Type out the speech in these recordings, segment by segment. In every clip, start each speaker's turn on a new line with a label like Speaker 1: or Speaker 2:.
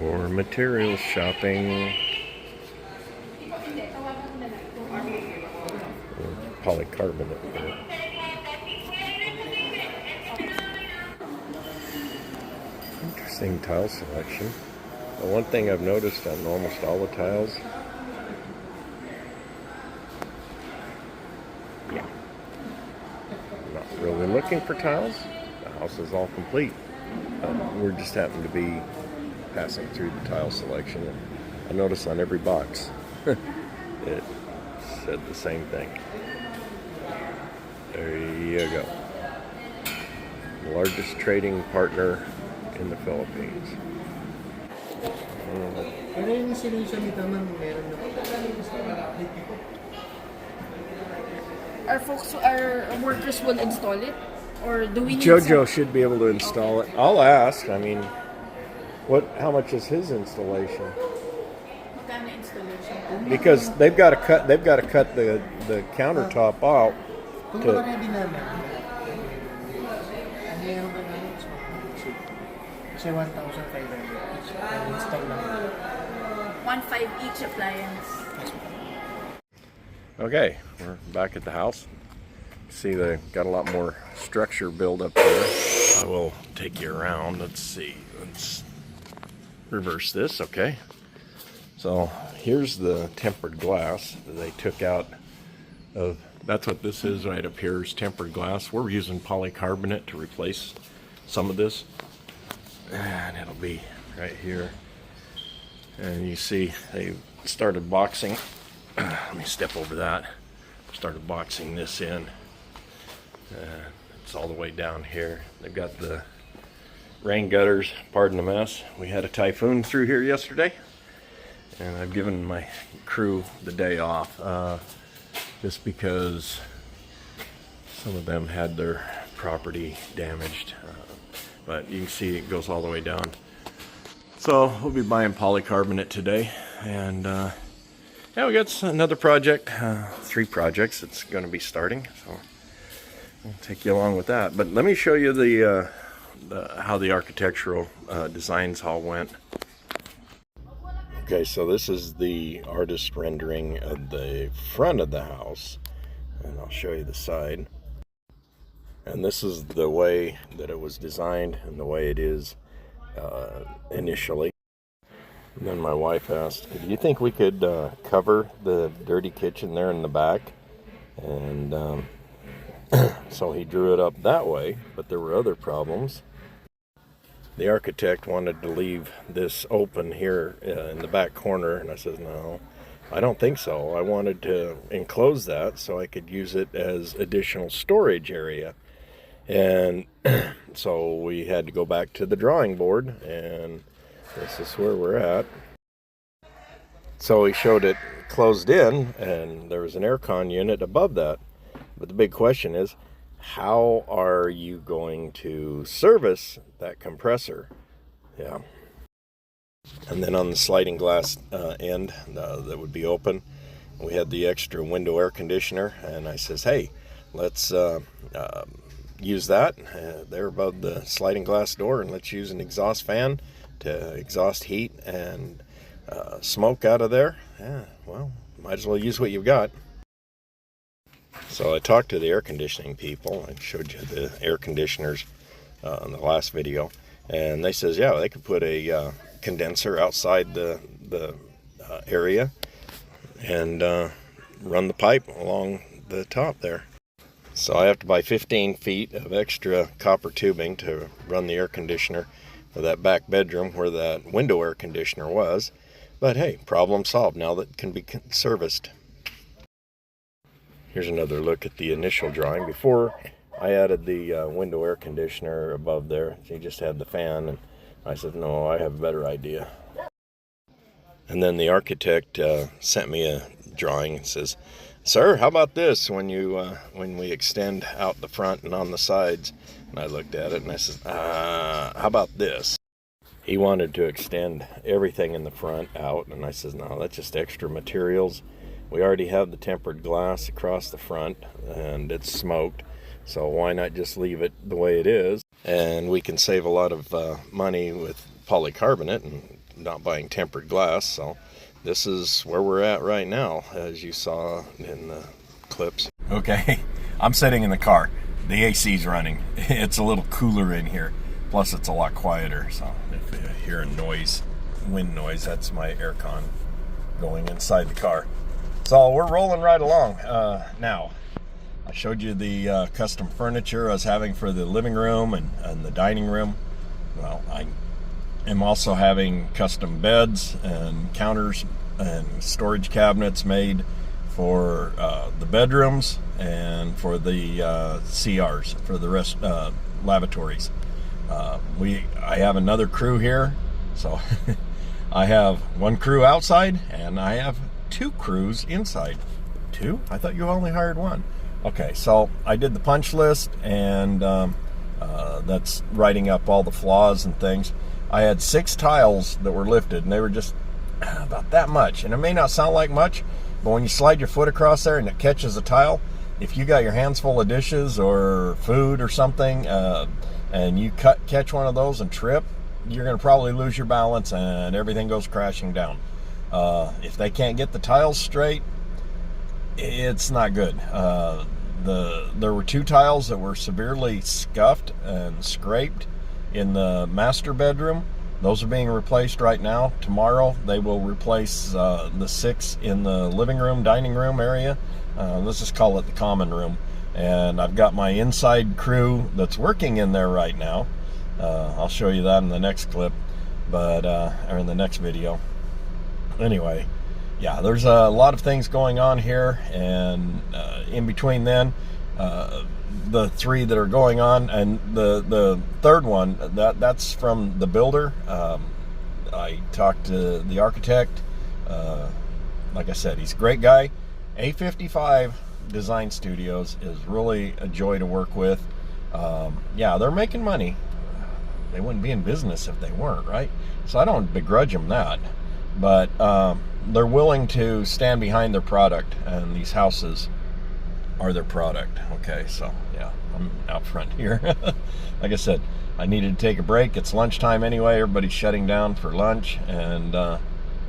Speaker 1: or materials shopping, or polycarbonate. Interesting tile selection. The one thing I've noticed on almost all the tiles, yeah, I'm not really looking for tiles. The house is all complete. We're just happen to be passing through the tile selection, and I noticed on every box it said the same thing. There you go. The largest trading partner in the Philippines.
Speaker 2: Our workers will install it, or do we need
Speaker 1: Jojo should be able to install it. I'll ask. I mean, how much is his installation? Because they've got to cut the countertop out.
Speaker 3: Say 1,500 each install lang.
Speaker 2: 1.5 each appliance.
Speaker 1: Okay, we're back at the house. See, they got a lot more structure build up there. I will take you around. Let's see. Let's reverse this. Okay. So here's the tempered glass that they took out of. That's what this is right up here, is tempered glass. We're using polycarbonate to replace some of this. And it'll be right here. And you see they started boxing. Let me step over that. Started boxing this in. It's all the way down here. They've got the rain gutters. Pardon the mess. We had a typhoon through here yesterday, and I've given my crew the day off just because some of them had their property damaged. But you can see it goes all the way down. So we'll be buying polycarbonate today, and yeah, we got another project, 3 projects that's going to be starting. So I'll take you along with that. But let me show you how the architectural designs all went. Okay, so this is the artist rendering of the front of the house, and I'll show you the side. And this is the way that it was designed and the way it is initially. And then my wife asked, do you think we could cover the dirty kitchen there in the back? And so he drew it up that way, but there were other problems. The architect wanted to leave this open here in the back corner, and I said, no, I don't think so. I wanted to enclose that so I could use it as additional storage area. And so we had to go back to the drawing board, and this is where we're at. So he showed it closed in, and there was an aircon unit above that. But the big question is, how are you going to service that compressor? Yeah. And then on the sliding glass end that would be open, we had the extra window air conditioner, and I says, hey, let's use that there above the sliding glass door, and let's use an exhaust fan to exhaust heat and smoke out of there. Yeah, well, might as well use what you've got. So I talked to the air conditioning people. I showed you the air conditioners in the last video, and they says, yeah, they could put a condenser outside the area and run the pipe along the top there. So I have to buy 15 feet of extra copper tubing to run the air conditioner for that back bedroom where that window air conditioner was. But hey, problem solved. Now that can be serviced. Here's another look at the initial drawing. Before I added the window air conditioner above there, he just had the fan, and I said, no, I have a better idea. And then the architect sent me a drawing and says, sir, how about this when we extend out the front and on the sides? And I looked at it and I said, how about this? He wanted to extend everything in the front out, and I said, no, that's just extra materials. We already have the tempered glass across the front, and it's smoked, so why not just leave it the way it is? And we can save a lot of money with polycarbonate and not buying tempered glass. So this is where we're at right now, as you saw in the clips. Okay, I'm sitting in the car. The AC's running. It's a little cooler in here. Plus, it's a lot quieter. So if you hear a noise, wind noise, that's my aircon going inside the car. So we're rolling right along. Now, I showed you the custom furniture I was having for the living room and the dining room. Well, I am also having custom beds and counters and storage cabinets made for the bedrooms and for the CRs, for the rest lavatories. I have another crew here, so I have one crew outside and I have two crews inside. Two? I thought you only hired one. Okay, so I did the punch list, and that's writing up all the flaws and things. I had 6 tiles that were lifted, and they were just about that much. And it may not sound like much, but when you slide your foot across there and it catches a tile, if you got your hands full of dishes or food or something, and you catch one of those and trip, you're going to probably lose your balance and everything goes crashing down. If they can't get the tiles straight, it's not good. There were 2 tiles that were severely scuffed and scraped in the master bedroom. Those are being replaced right now. Tomorrow they will replace the 6 in the living room, dining room area. Let's just call it the common room. And I've got my inside crew that's working in there right now. I'll show you that in the next clip, or in the next video. Anyway, yeah, there's a lot of things going on here, and in between then, the 3 that are going on, and the third one, that's from the builder. I talked to the architect. Like I said, he's a great guy. A55 Design Studios is really a joy to work with. Yeah, they're making money. They wouldn't be in business if they weren't, right? So I don't begrudge them that. But they're willing to stand behind their product, and these houses are their product. Okay, so yeah, I'm out front here. Like I said, I needed to take a break. It's lunchtime anyway. Everybody's shutting down for lunch, and I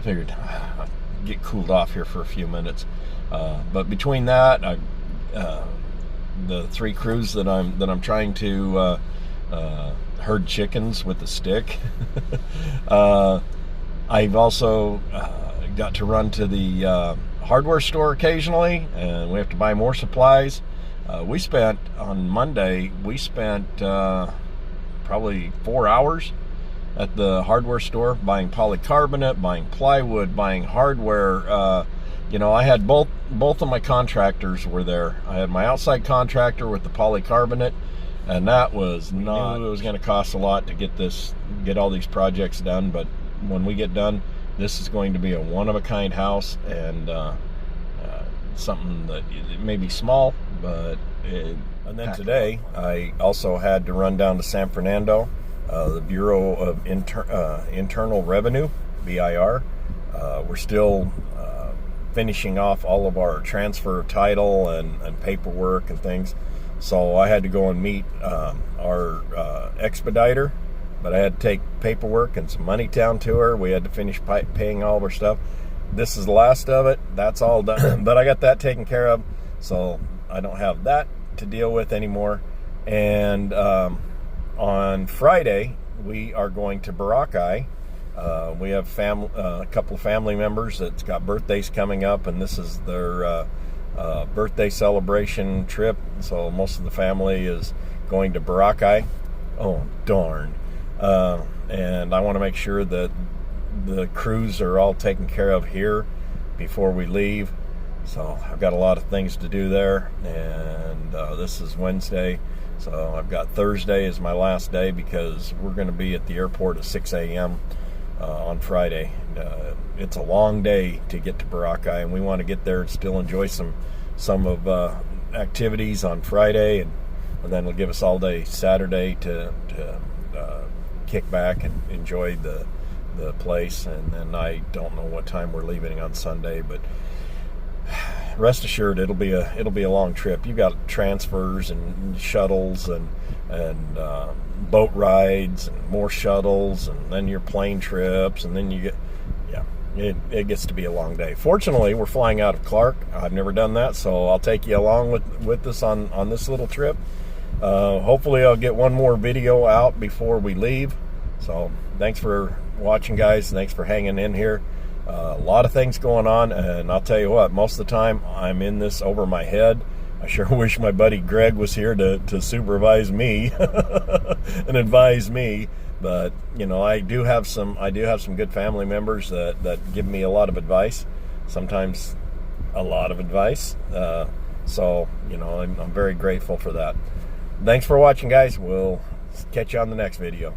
Speaker 1: figured I'd get cooled off here for a few minutes. But between that, the 3 crews that I'm trying to herd chickens with a stick. I've also got to run to the hardware store occasionally, and we have to buy more supplies. On Monday, we spent probably 4 hours at the hardware store buying polycarbonate, buying plywood, buying hardware. I had both of my contractors were there. I had my outside contractor with the polycarbonate, and that was not, it was going to cost a lot to get all these projects done, but when we get done, this is going to be a one-of-a-kind house, and something that it may be small, but and then today I also had to run down to San Fernando, the Bureau of Internal Revenue, BIR. We're still finishing off all of our transfer of title and paperwork and things, so I had to go and meet our expediter. But I had to take paperwork and some money down to her. We had to finish paying all of her stuff. This is the last of it. That's all done. But I got that taken care of, so I don't have that to deal with anymore. And on Friday, we are going to Boracay. We have a couple of family members that's got birthdays coming up, and this is their birthday celebration trip. So most of the family is going to Boracay. Oh, darn. And I want to make sure that the crews are all taken care of here before we leave. So I've got a lot of things to do there, and this is Wednesday, so I've got Thursday as my last day, because we're going to be at the airport at 6 a.m. On Friday. It's a long day to get to Boracay, and we want to get there and still enjoy some of activities on Friday, and then it'll give us all day Saturday to kick back and enjoy the place. And then I don't know what time we're leaving on Sunday, but rest assured it'll be a long trip. You got transfers and shuttles and boat rides and more shuttles, and then your plane trips, and then you get, yeah, it gets to be a long day. Fortunately, we're flying out of Clark. I've never done that, so I'll take you along with us on this little trip. Hopefully I'll get one more video out before we leave. So thanks for watching, guys. Thanks for hanging in here. A lot of things going on, and I'll tell you what, most of the time I'm in this over my head. I sure wish my buddy Greg was here to supervise me and advise me. But you know, I do have some good family members that give me a lot of advice. Sometimes a lot of advice. So you know, I'm very grateful for that. Thanks for watching, guys. We'll catch you on the next video.